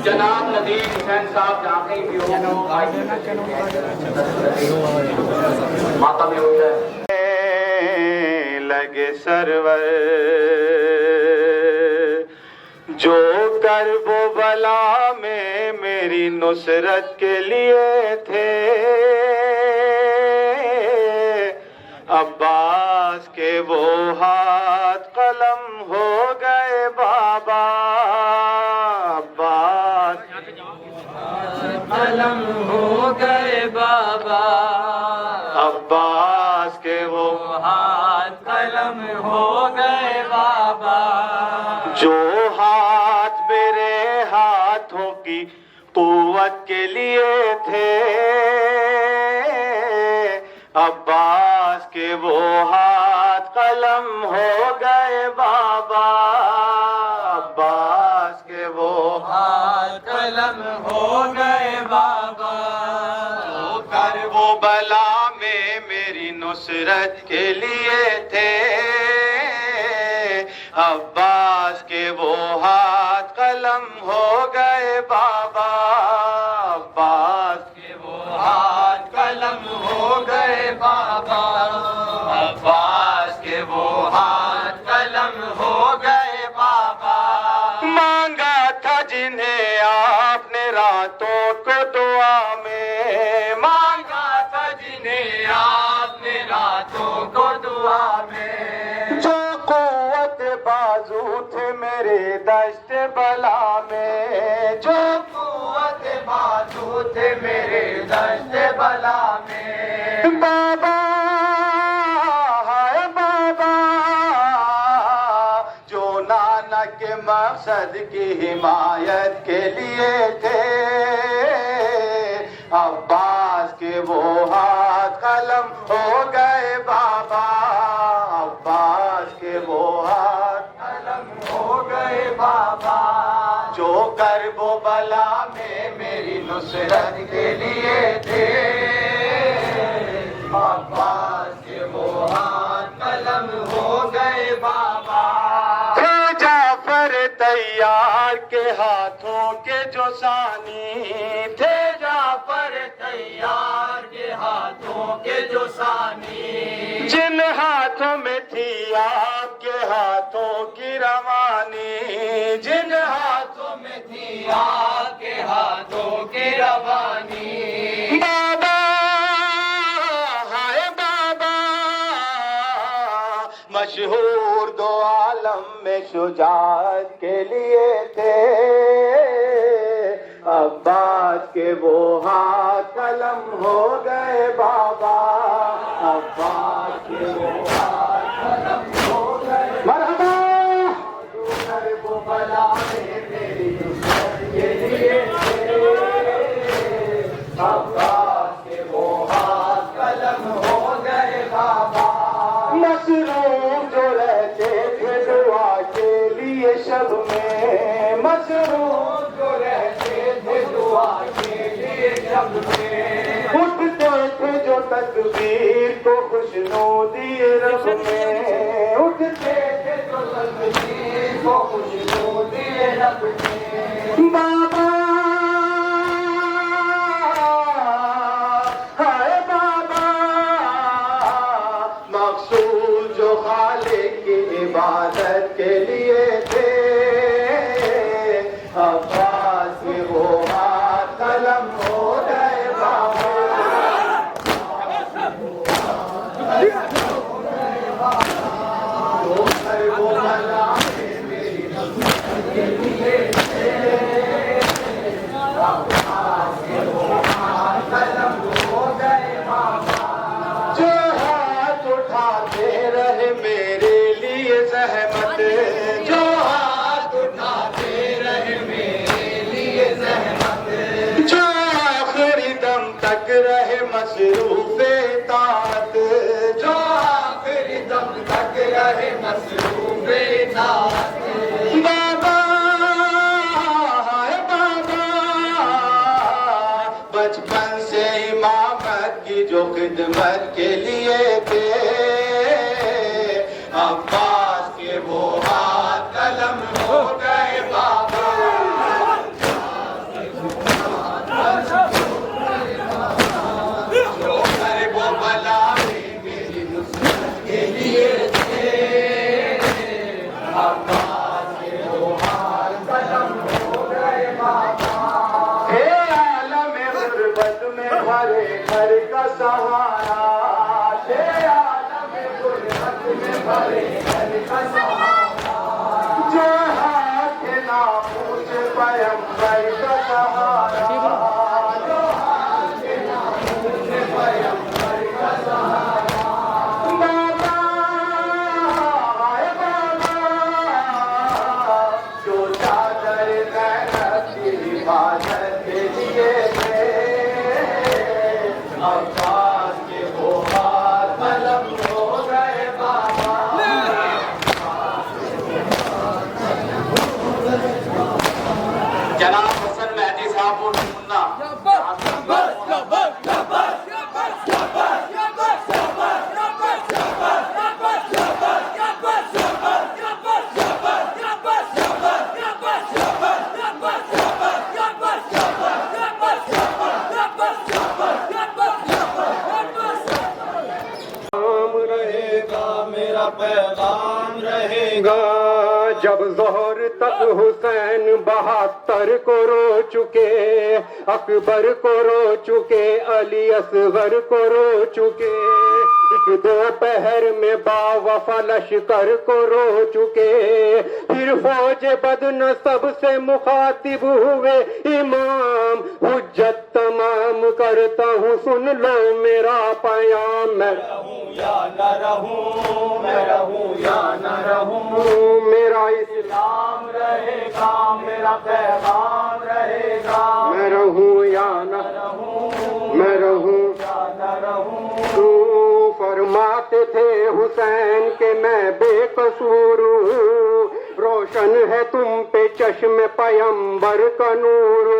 جناب ندیم حسین صاحب جہاں کہیں بھی ہو ماتا میں ہوتا ہے لگے سرور جو کرب و بلا میں میری نصرت کے لیے تھے عباس کے وہ ہاتھ قلم ہو گئے بابا عباس قلم ہو گئے بابا عباس کے وہ ہاتھ قلم ہو گئے بابا جو ہاتھ میرے ہاتھوں کی قوت کے لیے تھے عباس کے وہ ہاتھ قلم ہو گئے بابا عباس کے وہ ہاتھ قلم ہو گئے بابا جو کرب و بلا میں میری نصرت کے لیے تھے عباس کے وہ ہاتھ قلم ہو گئے بابا عباس کے وہ ہاتھ قلم ہو گئے بابا عباس کے وہ ہاتھ قلم ہو گئے بابا مانگا تھا جنہیں آپ نے راتوں کو دعا میں مانگا تھا جنہیں آپ نے راتوں کو دعا میں جو قوت بازو تھے میرے دشت بلا میں جو قوت بازو تھے میرے دشت بلا میں بابا ہائے بابا جو نانا کے مقصد کی حمایت کے لیے تھے عباس کے وہ ہاتھ قلم ہو گئے بابا عباس کے وہ ہاتھ قلم ہو گئے بابا جو کرب و بلا میں میری نصرت کے لیے تھے عباس کے وہ ہاتھ قلم ہو گئے بابا تھے جعفر تیار کے ہاتھوں کے جو ثانی تھے جعفر تیار کے ہاتھوں کے جو ثانی جن ہاتھوں میں تھی آپ کے ہاتھوں کی روانی جن ہاتھوں میں تھی آپ کے ہاتھوں کی روانی بابا ہائے بابا مشہور دو عالم میں شجاعت کے لیے تھے عباس کے وہ ہاتھ قلم ہو گئے بابا عباس کے وہ ہاتھ قلم ہو گئے مرحبا کرب و بلا میں میری نصرت کے لیے تھے عباس کے وہ ہاتھ قلم ہو گئے بابا مصروف جو رہتے تھے دعا کے لیے شب میں مصروف جو رہتے تھے دعا کے لیے جب میں اٹھتے تھے جو تکبیر کو خوشنودی رب میں اٹھتے تھے جو تقدیر کو خوشنودی رب میں بابا ہائے بابا مقصود جو خالق کی عبادت کے لیے تھے عباس کے وہ ہاتھ قلم ہو گئے بابا جو کرب و بلا میں میری نصرت کے لیے تھے عباس کے وہ ہاتھ قلم ہو گئے بابا جو ہاتھ اٹھاتے رہے میرے لیے زحمت جو ہاتھ اٹھاتے رہے میرے لیے زحمت جو آخری دم تک رہے مصروف اطاعت جو آخری دم تک رہے مصروف اطاعت بابا ہائے بابا بچپن سے امامت کی جو خدمت کے لیے تھے عباس کے وہ ہاتھ قلم ہو گئے بابا میں بھرے گھر کا سہارا شیر عالم غربت میں بھرے گھر کا سہارا جو ہاتھ نہ پوچھ پیمبر کا سہارا جو ہاتھ نہ پوچھ پیمبر کا سہارا بابا ہائے بابا جو چادر زینب کی حفاظت کے لیے تھے عباس کے وہ ہاتھ قلم ہو گئے بابا جناب حسن مہدی صاحب کو ڈھونڈنا میرا پیغام رہے گا جب ظہر تک حسین 72 کو رو چکے اکبر کو رو چکے علی اصغر کو رو چکے ایک دوپہر میں باوفا لشکر کو رو چکے پھر فوج بدنصب سے مخاطب ہوئے امام حجت تمام کرتا ہوں سن لو میرا پیام میں رہوں یا نہ رہوں میں رہوں یا نہ رہوں میرا اسلام رہے گا میرا پیغام رہے گا میں رہوں یا نہ رہوں میں رہوں یا نہ رہوں تو فرماتے تھے حسین کہ میں بے قصور ہوں روشن ہے تم پہ چشم پیمبر کا نور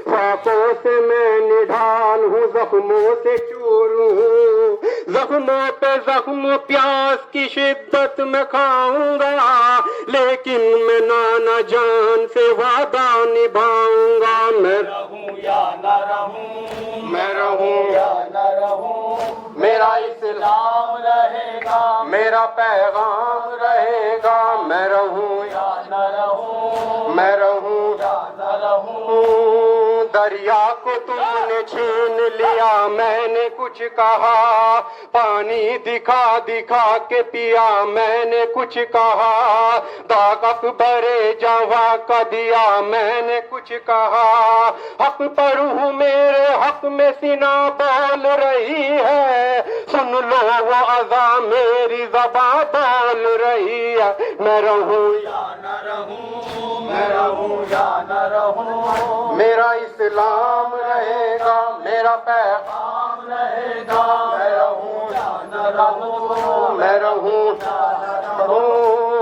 خاکوں سے میں نڈھال ہوں زخموں سے چور ہوں زخموں پہ زخم پیاس کی شدت میں کھاؤں گا لیکن میں نانا جان سے وعدہ نبھاؤں گا میں رہوں یا نہ رہوں میں رہوں یا نہ رہوں میرا اسلام رہے گا میرا پیغام رہے گا میں رہوں یا نہ رہوں میں رہوں یا نہ رہوں دریا کو تم نے چھین لیا میں نے کچھ کہا پانی دکھا دکھا کے پیا میں نے کچھ کہا داغ اکبر جواں کا دیا میں نے کچھ کہا حق پر ہوں میرے حق میں سینہ بول رہی ہے سن لو وہ اذا میری زباں بول رہی ہے میں رہوں یا نہ رہوں میں رہوں یا نہ رہوں میرا اسلام رہے گا میرا پیغام رہے گا میں رہوں یا نہ رہوں میں رہوں یا نہ رہوں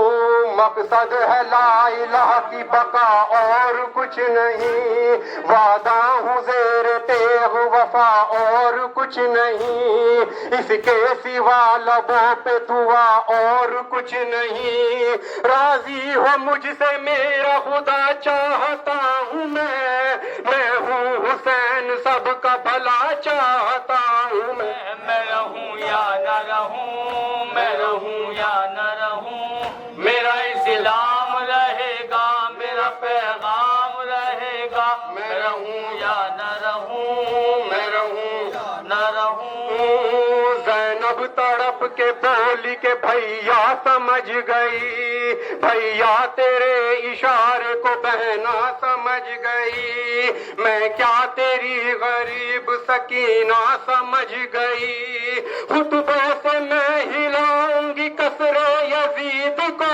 مقصد ہے لا الہ کی بقا اور کچھ نہیں وعدہ ہوں زیر تیغ وفا اور کچھ نہیں اس کے سوا لبوں پہ دعا اور کچھ نہیں راضی ہو مجھ سے میرا خدا چاہتا ہوں میں ہوں حسین سب کا بھلا چاہتا ہوں میں رہوں یا نہ رہوں میں رہوں یا نہ رہوں میرا اسلام رہے گا میرا پیغام رہے گا میں رہوں یا نہ رہوں میں رہوں یا نہ رہوں زینب تڑپ کے بولی کہ بھیا سمجھ گئی بھیا تیرے اشارے کو بہنا سمجھ گئی میں کیا تیری غریب سکینہ سمجھ گئی خطبوں سے میں ہلاؤں گی کسر یزید کو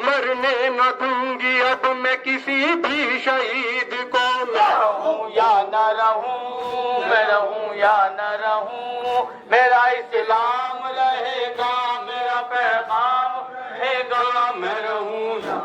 مرنے نہ دوں گی اب میں کسی بھی شہید کو میں رہوں یا نہ رہوں میں رہوں یا نہ رہوں میرا اسلام رہے گا میرا پیغام رہے گا میں رہوں یا